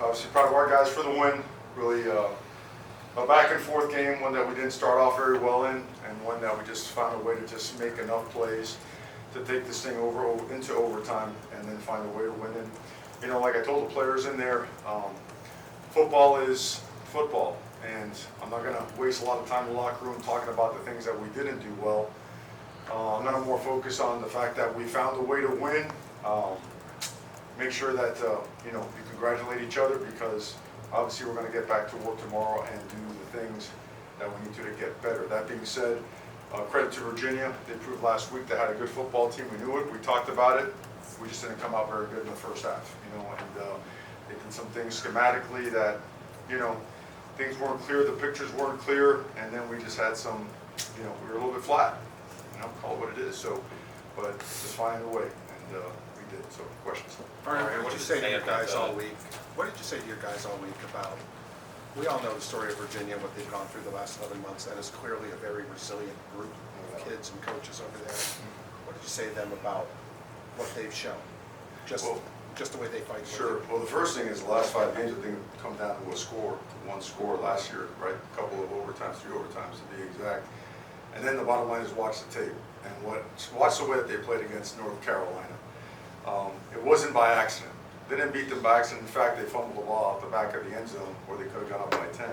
obviously proud of our guys for the win. Really a back and forth game, one that we didn't start off very well in, and one that we just found a way to just make enough plays to take this thing into overtime and then find a way to win it. You know, like I told the players in there, football is football, and I'm not going to waste a lot of time in the locker room talking about the things that we didn't do well. I'm going to more focus on the fact that we found a way to win. Make sure that you know, you congratulate each other, because obviously we're going to get back to work tomorrow and do the things that we need to get better. That being said, credit to Virginia. They proved last week they had a good football team. We knew it. We talked about it. We just didn't come out very good in the first half, you know, and they did some things schematically that, you know, things weren't clear, the pictures weren't clear, and then we just had some, you know, we were a little bit flat, you know, call it what it is. So, but just finding a way, and we did. So, questions? All right, what did you say to your guys all week? What did you say to your guys all week about, we all know the story of Virginia, what they've gone through the last 11 months, and it's clearly a very resilient group of kids and coaches over there. What did you say to them about what they've shown? Just the way they fight. Sure. Well, the first thing is the last 5 games, I think, come down to a score, one score last year, right? A couple of overtimes, 3 overtimes to be exact. And then the bottom line is watch the tape and watch the way that they played against North Carolina. It wasn't by accident. They didn't beat them by accident. In fact, they fumbled the ball out the back of the end zone where they could have gone up by 10.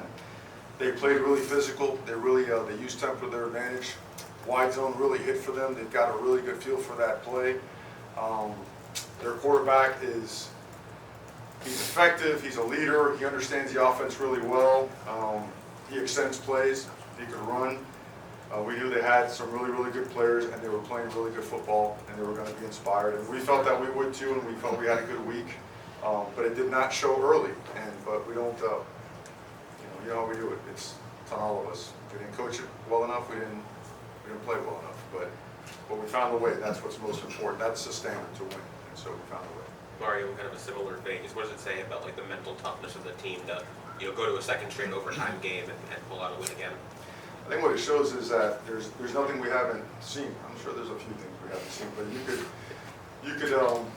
They played really physical. They really they used tempo to their advantage. Wide zone really hit for them. They've got a really good feel for that play. Their quarterback he's effective. He's a leader. He understands the offense really well. He extends plays. He can run. We knew they had some really, really good players, and they were playing really good football, and they were going to be inspired. And we felt that we would too, and we felt we had a good week. But it did not show early. But we don't. You know how we do it. It's on all of us. We didn't coach it well enough. We didn't play well enough. But we found a way. That's what's most important. That's the standard to win. And so we found a way. Mario, in kind of a similar vein, what does it say about like the mental toughness of the team to, you know, go to a second straight overtime game and pull out a win again? I think what it shows is that there's nothing we haven't seen. I'm sure there's a few things we haven't seen, but you could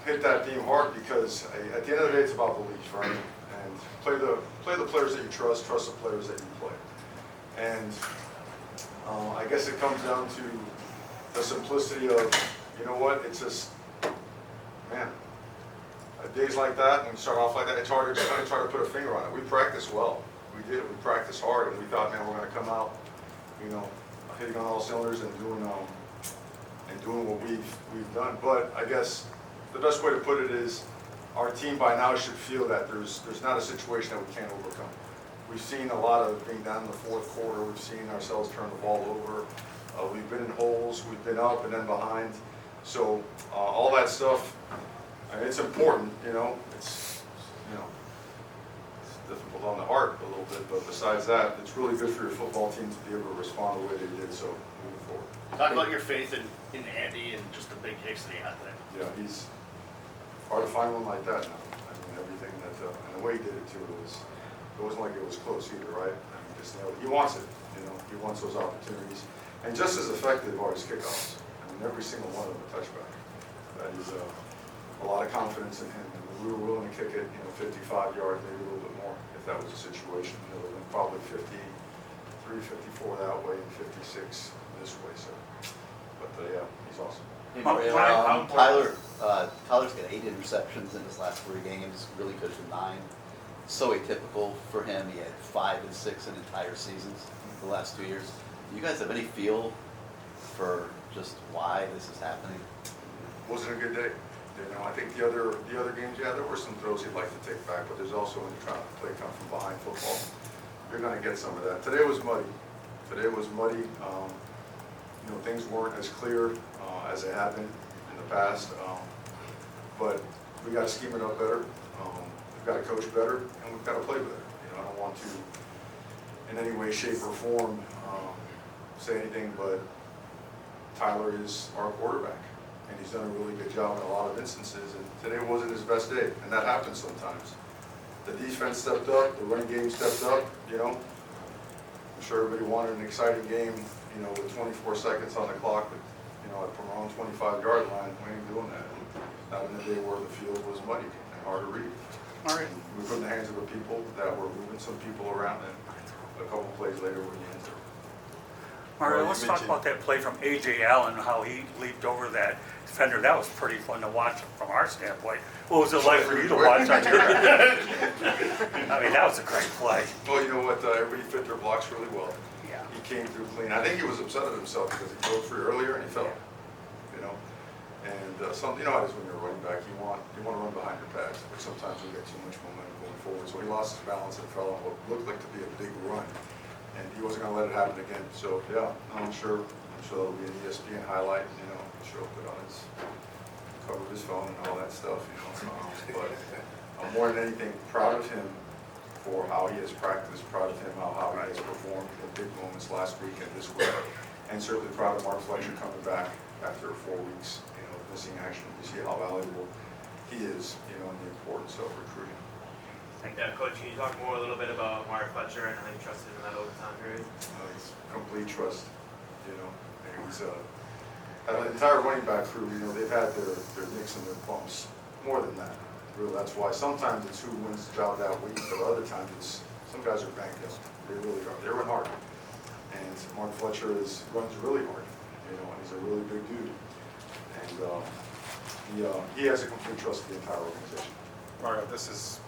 hit that theme hard, because at the end of the day, it's about belief, right? And play the players that you trust the players that you play. And I guess it comes down to the simplicity of, you know what, it's just, man, days like that, when you start off like that, it's hard to just kind of try to put a finger on it. We practiced well. We did. We practiced hard, and we thought, man, we're going to come out, you know, hitting on all cylinders and doing what we've done. But I guess the best way to put it is, our team by now should feel that there's not a situation that we can't overcome. We've seen a lot of being down in the fourth quarter. We've seen ourselves turn the ball over. We've been in holes. We've been up and then behind. So all that stuff, it's important, you know. It's difficult on the heart a little bit, but besides that, it's really good for your football team to be able to respond the way they did. So moving forward. Talk about your faith in Andy and just the big hits that he had there. Yeah, he's hard to find one like that now. I mean, everything that and the way he did it too it wasn't like it was close either, right? I mean, just nailed it. He wants it, you know. He wants those opportunities, and just as effective are his kickoffs. I mean, every single one of them a touchback. That is a lot of confidence in him, and we were willing to kick it, you know, 55 yards, maybe a little bit more if that was the situation. You know, probably 53, 54 that way, and 56 this way. So, but yeah, he's awesome. Tyler's got 8 interceptions in his last 3 games, really good for 9. So atypical for him. He had 5 and 6 in entire seasons the last 2 years. Do you guys have any feel for just why this is happening? Wasn't a good day. You know, I think the other games, yeah, there were some throws he'd like to take back, but there's also when you're trying to play come from behind football, you're going to get some of that. Today was muddy. You know, things weren't as clear as they have been in the past, but we got to scheme it up better. We've got to coach better, and we've got to play better. You know, I don't want to, in any way, shape, or form, say anything, but Tyler is our quarterback, and he's done a really good job in a lot of instances. And today wasn't his best day, and that happens sometimes. The defense stepped up, the running game stepped up. You know, I'm sure everybody wanted an exciting game. You know, with 24 seconds on the clock, but, you know, from our own 25-yard line, we ain't doing that. Not in a day where the field was muddy and hard to read. Mario? We put in the hands of the people that were moving some people around, and a couple plays later, we answered. Mario, Well, let's you talk mentioned- about that play from A.J. Allen, how he leaped over that defender. That was pretty fun to watch from our standpoint. What was it like for you to watch on your I mean, that was a great play. Well, you know what, everybody fit their blocks really well. Yeah. He came through clean. I think he was upset at himself because he broke free earlier and he fell, you know? And you know how it is when you're a running back, you want to run behind your pads, but sometimes you get too much momentum going forward. So he lost his balance and fell on what looked like to be a big run. And he wasn't gonna let it happen again. So yeah, I'm sure it'll be an ESPN highlight, you know, show up it on his, cover his phone and all that stuff, you know. But I'm more than anything proud of him for how he has practiced, proud of him how he has performed in big moments last week and this week. And certainly proud of Mark Fletcher coming back after 4 weeks, you know, missing action. You see how valuable he is, you know, and the importance of recruiting. Yeah, Coach, can you talk more a little bit about Mario Fletcher and how you trusted in that overtime period? It's complete trust, you know, and he's, an entire running back crew, you know, they've had their nicks and their bumps, more than that. Really, that's why sometimes it's who wins the job that week, but other times it's, some guys are banged up. They really are. They run hard. And Mark Fletcher runs really hard, you know, and he's a really big dude. And he has a complete trust of the entire organization. Mario, this is,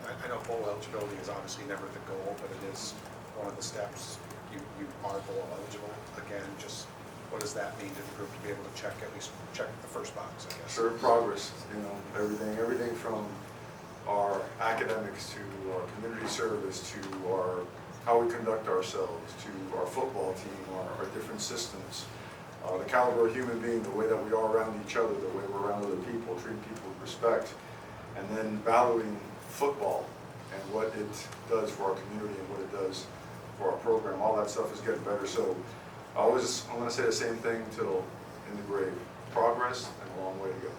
I know bowl eligibility is obviously never the goal, but it is one of the steps. You are bowl eligible. Again, just what does that mean to the group to be able to check, at least check the first box, I guess? Sure, progress, you know, everything from our academics to our community service to how we conduct ourselves to our football team, our different systems, the caliber of human being, the way that we are around each other, the way we're around other people, treating people with respect, and then valuing football and what it does for our community and what it does for our program. All that stuff is getting better. So I'm going to say the same thing till in the grave. Progress and a long way to go.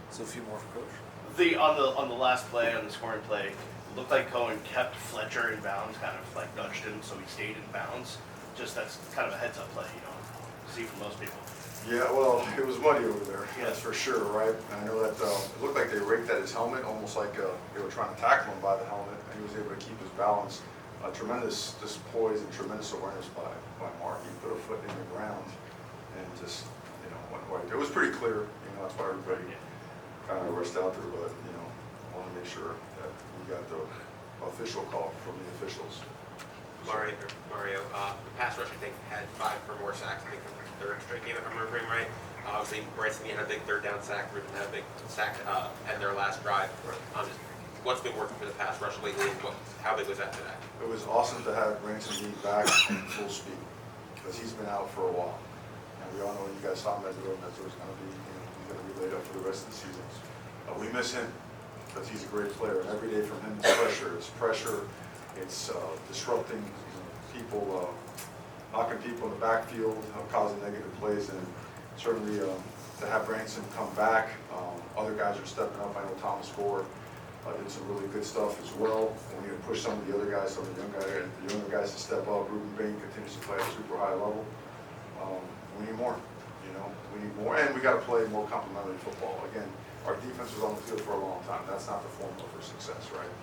So a few more for Coach. On the last play, on the scoring play, it looked like Cohen kept Fletcher in bounds, kind of like nudged him so he stayed in bounds. Just that's kind of a heads up play, you know, see from most people. Yeah, well, it was muddy over there, that's for sure, right? And I know that it looked like they raked at his helmet, almost like they were trying to tackle him by the helmet, and he was able to keep his balance. Tremendous just poise and tremendous awareness by Mark. He put a foot in the ground and just, you know, went right there. It was pretty clear, you know, that's why everybody kind of rushed out there, but, you know, I want to make sure that we got the official call from the officials. Mario, the pass rush, I think, had 5 or more sacks, I think, from the third straight game, if I'm remembering right. Obviously, Branson had a big third down sack, Ruben had a big sack at their last drive. What's been working for the pass rush lately, and how big was that today? It was awesome to have Branson being back in full speed, because he's been out for a while. And we all know when you guys saw him at the room, that there's going to be, you know, he's going to be laid up for the rest of the season. We miss him, because he's a great player. And every day from him is pressure. It's pressure. It's disrupting people, knocking people in the backfield, causing negative plays. And certainly to have Branson come back, other guys are stepping up. I know Thomas Gore did some really good stuff as well. And we need to push some of the other guys, some of the younger guys to step up. Ruben Bain continues to play at a super high level. We need more, you know, we need more. And we got to play more complementary football. Again, our defense was on the field for a long time. That's not the formula for success, right?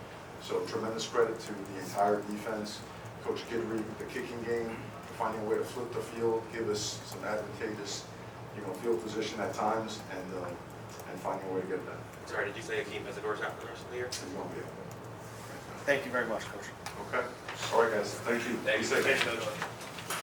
So tremendous credit to the entire defense. Coach Guidry, the kicking game, finding a way to flip the field, give us some advantageous, you know, field position at times, and finding a way to get that. Sorry, did you say Akeem Isidor's out for the rest of the year? He's going to be able. Thank you very much, Coach. Okay. All right, guys. Thank you. Thank you. Be safe. Thanks, Coach.